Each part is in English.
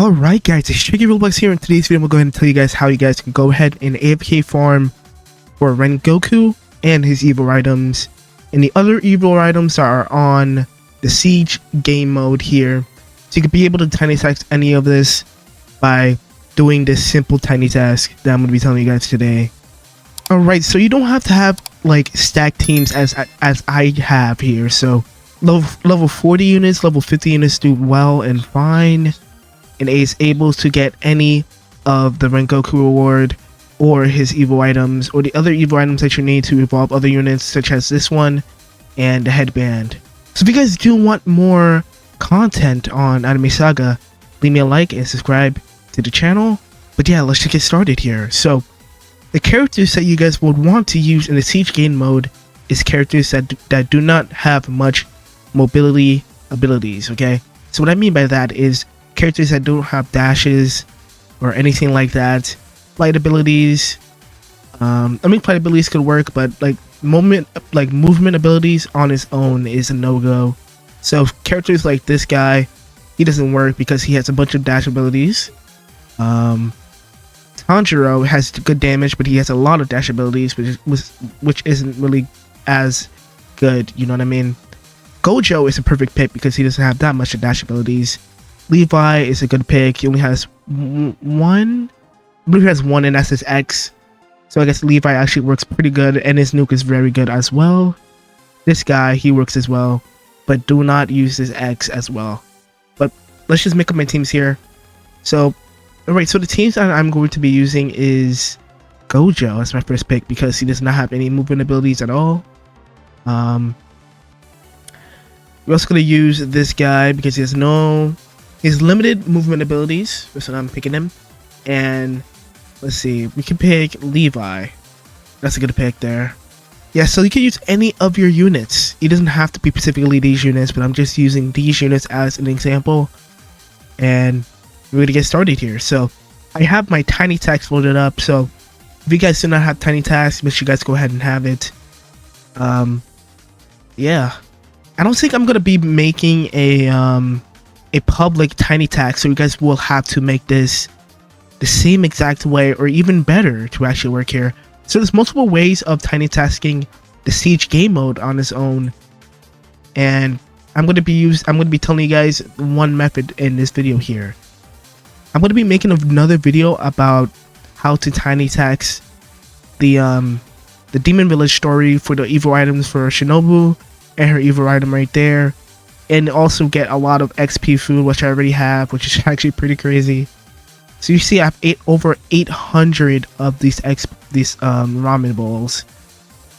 Alright guys, it's Tricky Roblox here. In today's video, I'm going to go ahead and tell you guys how you guys can go ahead and AFK farm for Rengoku and his evil items. And the other evil items are on the Siege game mode here. So you could be able to tiny task any of this by doing this simple tiny task that I'm going to be telling you guys today. Alright, so you don't have to have like stacked teams as I have here. So level 40 units, level 50 units do well and fine. And is able to get any of the Rengoku reward or his evil items or the other evil items that you need to evolve other units, such as this one and the headband. So if you guys do want more content on Anime Saga, leave me a like and subscribe to the channel. But yeah, let's just get started here. So the characters that you guys would want to use in the Siege game mode is characters that do not have much mobility abilities, okay? So what I mean by that is characters that don't have dashes or anything like that. Flight abilities, I mean flight abilities could work, but like movement abilities on its own is a no-go. So characters like this guy, he doesn't work because he has a bunch of dash abilities. Tanjiro has good damage, but he has a lot of dash abilities, which isn't really as good, you know what I mean? Gojo is a perfect pick because he doesn't have that much of dash abilities. Levi is a good pick. He only has one. I believe he has one, and that's his X. So I guess Levi actually works pretty good, and his nuke is very good as well. This guy, he works as well, but do not use his X as well. But let's just make up my teams here. So, alright, so the teams that I'm going to be using is Gojo as my first pick because he does not have any movement abilities at all. We're also going to use this guy because he has limited movement abilities, so I'm picking him. And let's see, we can pick Levi. That's a good pick there. Yeah, so you can use any of your units. It doesn't have to be specifically these units, but I'm just using these units as an example. And we're going to get started here. So I have my tiny tasks loaded up. So if you guys do not have tiny tasks, make sure you guys go ahead and have it. Yeah, I don't think I'm going to be making a public tiny task, so you guys will have to make this the same exact way or even better to actually work here. So there's multiple ways of tiny tasking the Siege game mode on its own, and I'm going to be telling you guys one method in this video here. I'm going to be making another video about how to tiny task the Demon Village story for the evil items for Shinobu and her evil item right there. And also get a lot of XP food, which I already have, which is actually pretty crazy. So you see, I have over 800 of these ramen bowls,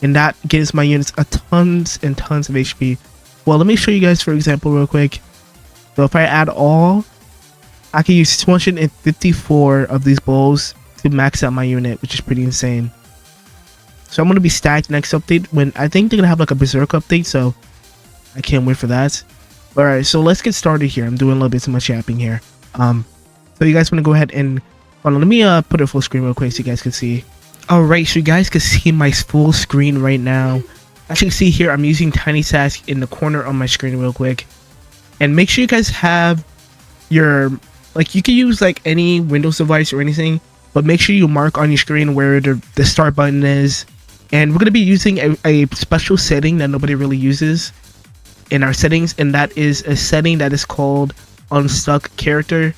and that gives my units tons and tons of HP. Well, let me show you guys, for example, real quick. So if I add all, I can use 254 of these bowls to max out my unit, which is pretty insane. So I'm gonna be stacked next update when I think they're gonna have like a Berserk update. So I can't wait for that. Alright, so let's get started here. I'm doing a little bit too much yapping here. So you guys want to go ahead and hold on, let me put it full screen real quick so you guys can see. Alright, so you guys can see my full screen right now. As you can see here, I'm using tiny task in the corner of my screen real quick. And make sure you guys have your, like, you can use like any Windows device or anything, but make sure you mark on your screen where the start button is. And we're going to be using a special setting that nobody really uses in our settings, and that is a setting that is called unstuck character,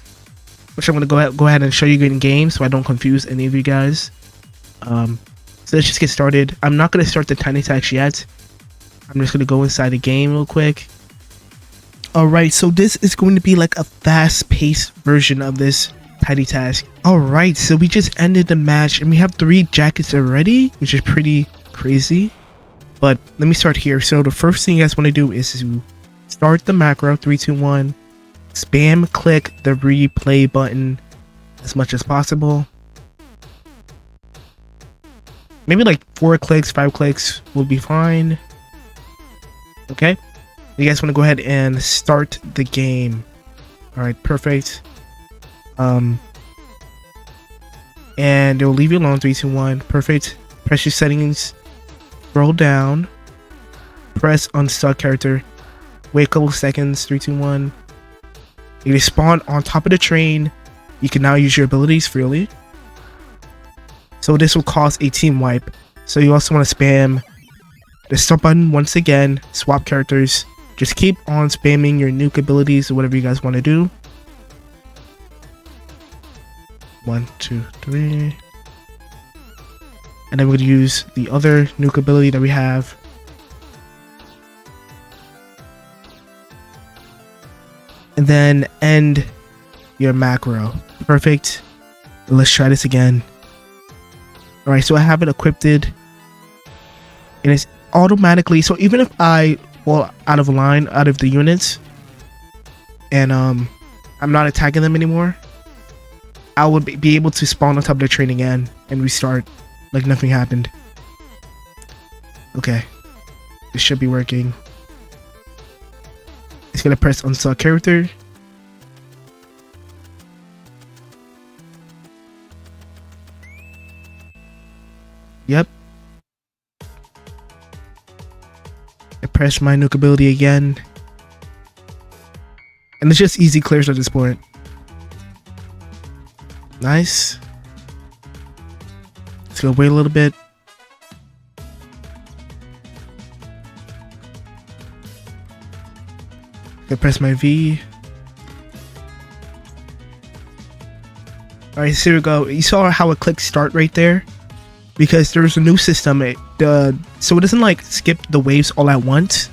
which I'm going to go ahead and show you in game so I don't confuse any of you guys. So let's just get started. I'm not going to start the tiny task yet. I'm just going to go inside the game real quick. Alright, so this is going to be like a fast-paced version of this tiny task. Alright, so we just ended the match and we have 3 jackets already, which is pretty crazy. But let me start here. So the first thing you guys want to do is to start the macro 3, 2, 1. Spam click the replay button as much as possible. Maybe like 4 clicks, 5 clicks will be fine. Okay. You guys want to go ahead and start the game. Alright, perfect. And it will leave you alone. 3, 2, 1. Perfect. Press your settings. Scroll down, press unstuck character, wait a couple seconds, 3, 2, 1, If you spawn on top of the train, you can now use your abilities freely. So this will cause a team wipe. So you also want to spam the start button once again, swap characters. Just keep on spamming your nuke abilities or whatever you guys want to do. 1, 2, 3. And then we're going to use the other nuke ability that we have. And then end your macro. Perfect. Let's try this again. Alright, so I have it equipped. And it's automatically, so even if I fall out of line, out of the units, and I'm not attacking them anymore, I would be able to spawn on top of the train again and restart like nothing happened. Okay, this should be working. It's gonna press unselect character. Yep. I press my nuke ability again. And it's just easy clears at this point. Nice. Let's go wait a little bit. I press my V. Alright, so here we go. You saw how it clicked start right there? Because there's a new system. So it doesn't like skip the waves all at once.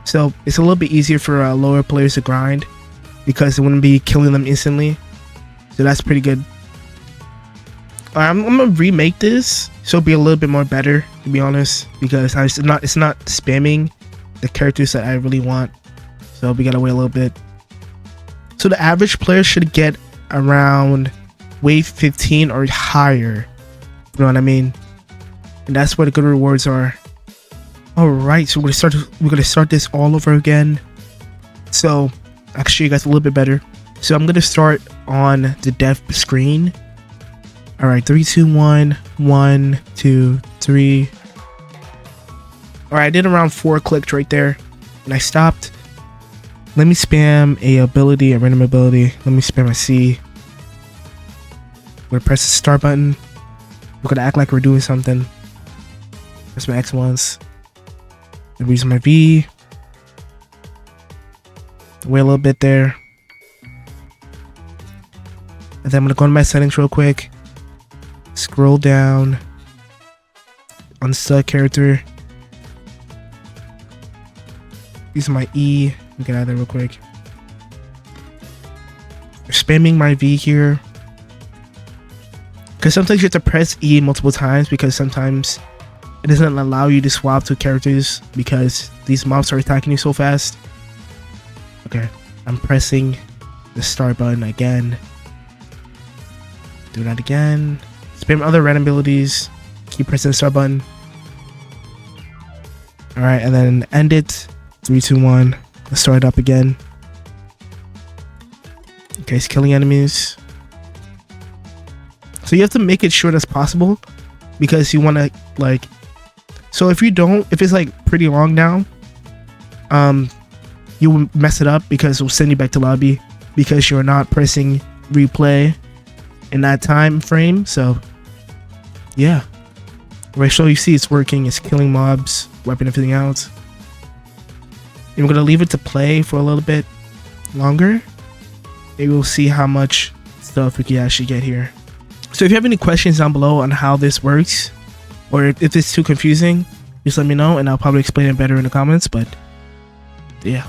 So it's a little bit easier for lower players to grind because it wouldn't be killing them instantly. So that's pretty good. I'm gonna remake this so it'll be a little bit more better, to be honest, because it's not spamming the characters that I really want. So we gotta wait a little bit. So the average player should get around wave 15 or higher. You know what I mean? And that's where the good rewards are. Alright, so we're gonna start this all over again. So I can show you guys a little bit better. So I'm gonna start on the dev screen. Alright, 3, 2, 1, 1, 2, 3. Alright, I did around 4 clicks right there. And I stopped. Let me spam a random ability. Let me spam a C. I'm gonna press the start button. We're gonna act like we're doing something. Press my X once. I'm using my V. Wait a little bit there. And then I'm gonna go into my settings real quick. Scroll down. Unselect character. Use my E. Let me get out of there real quick. Spamming my V here. Because sometimes you have to press E multiple times because sometimes it doesn't allow you to swap to characters because these mobs are attacking you so fast. Okay, I'm pressing the start button again. Do that again. Spam other random abilities. Keep pressing the start button. Alright, and then end it. 3, 2, 1. Let's start it up again. Okay, it's killing enemies. So you have to make it short as possible because you want to like. So if it's like pretty long now, you will mess it up because it will send you back to lobby because you're not pressing replay in that time frame. So yeah, right. So you see it's working. It's killing mobs, wiping everything out. And we're gonna leave it to play for a little bit longer. Maybe we'll see how much stuff we can actually get here. So if you have any questions down below on how this works, or if it's too confusing, just let me know and I'll probably explain it better in the comments. But yeah.